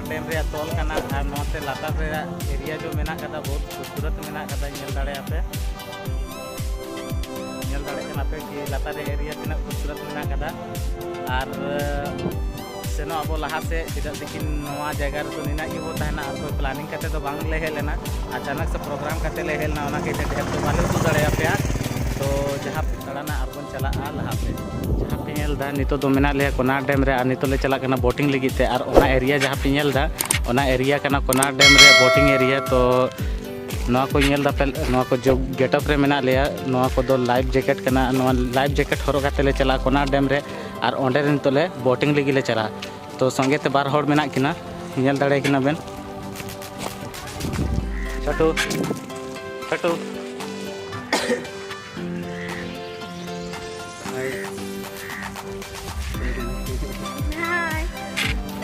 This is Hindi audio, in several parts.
डैम रे तोल कना और नोते लातार रे एरिया जो मेना कदा बहुत खूबसूरत मेना कदा नेल दाड़े आपे नेल दाड़े कना पे कि लातार रे एरिया तिना खूबसूरत मेना कदा और सेनो अब लहा से चेदा लेकिन नवा जगह रे तो निना इबो तहना और कोई प्लानिंग करते तो बांग ले हेलेना अचानक से प्रोग्राम करते ले हेलना ओना के ढेर तो बाले तो दाड़े आपे तो जहाँ पे चलाना अर्बन चला लहा पे जहाँ पे नेलदा नितो तो मेना ले कोना डैम रे और नितो ले चला कना बोटिंग लगी ते और ओना एरिया जहाँ पे नेलदा ओना एरिया कना कोना डैम रे बोटिंग एरिया तो नवा को नेलदा पे नवा को जो गेटअप रे मेना ले नवा को दो लाइफ जैकेट कना नवा लाइफ जैकेट हरो काते ले चला कोना डैम रे और ओंडे रे नितो ले बोटिंग लगी ले चला तो संगे ते बार होड़ मेना किना नेल दाड़े किना बेन छोटू छोटू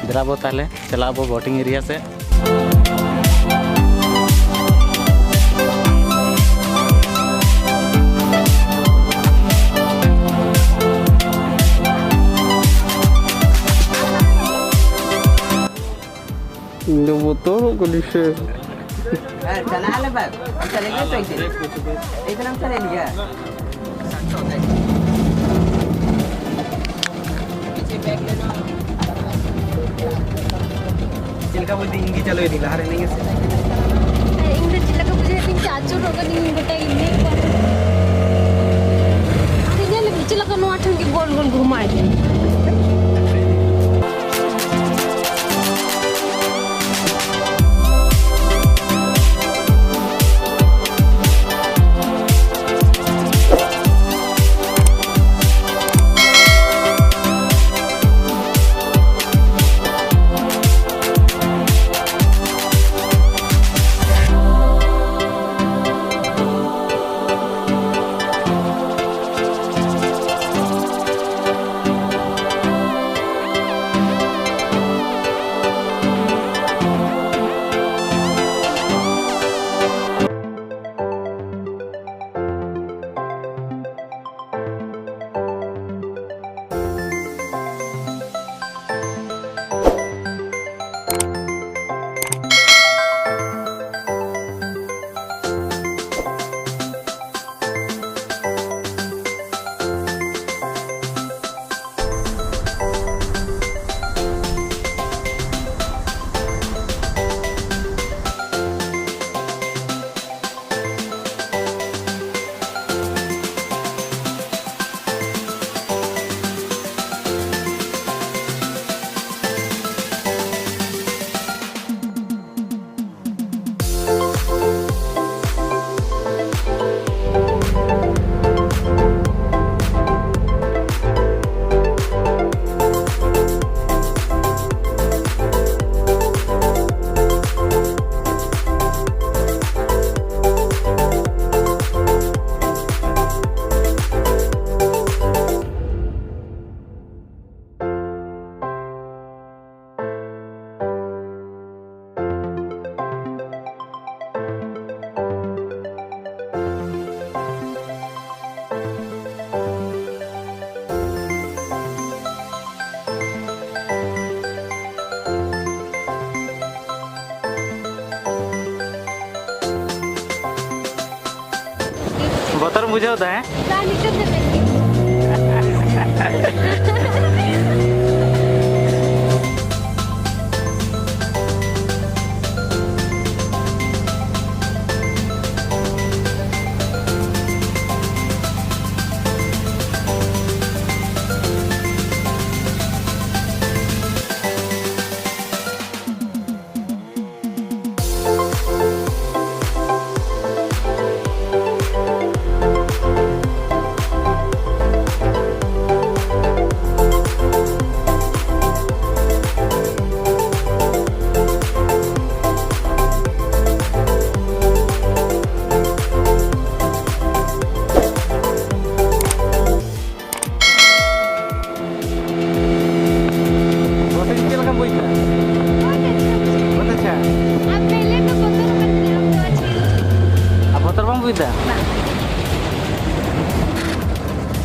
जरा ताले चला वो बोटिंग एरिया से Hindi mo to, kundi siya. चला ले बाप चलेंगे कैसे एकदम चले लिया पीछे बैग लेना चिलका बुद्धि इंगी चलो ये लहर नहीं है इंग चिलका बुद्धि तीन चाचू रोगा नहीं बेटा इन्हें तीन ले चिलका नो आठन के गोल गोल घुमाए बोतर बुझाव दा है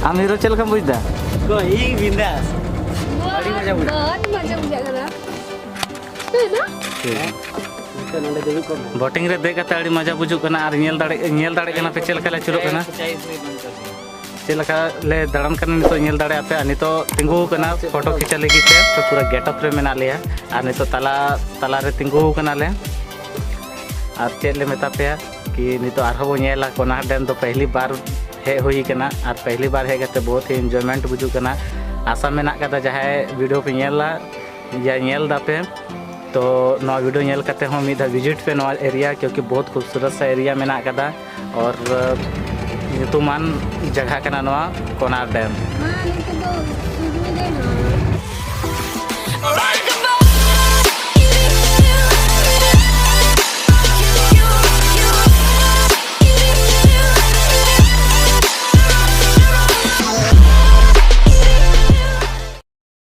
आम हीरो चल कम बुझदा कोई बिंदास बड़ी मजा बुझा बहुत मजा बुझा करा है ना बोटिंग रे देख कते मजा बुझुक कना और नेल दाड़े कना पे चेल कला चुरुक कना चेल का ले दड़न कना नितो नेल दाड़े पे नितो तिंगु कना फोटो खींचा लगी ते तो पूरा गेटअप रे मेना लिया और नितो तला रे तिंगु कना ले और चेल ले मेता पे कि नितो आरहो बो नेला कोना डैम तो पहली बार हे हुई कना और पहली बार हे गते बहुत ही एंजॉयमेंट बुझुक कना आशा मेना कदा जहां वीडियो पे नेला या नेल दापे तो नवा वीडियो नेल करते हो मिदा विजिट पे नवा एरिया क्योंकि बहुत खूबसूरत सा एरिया मेना कदा और ᱧᱩᱛᱩᱢᱟᱱ जगह कना नवा कोनार डैम हाँ नहीं तो शुरू में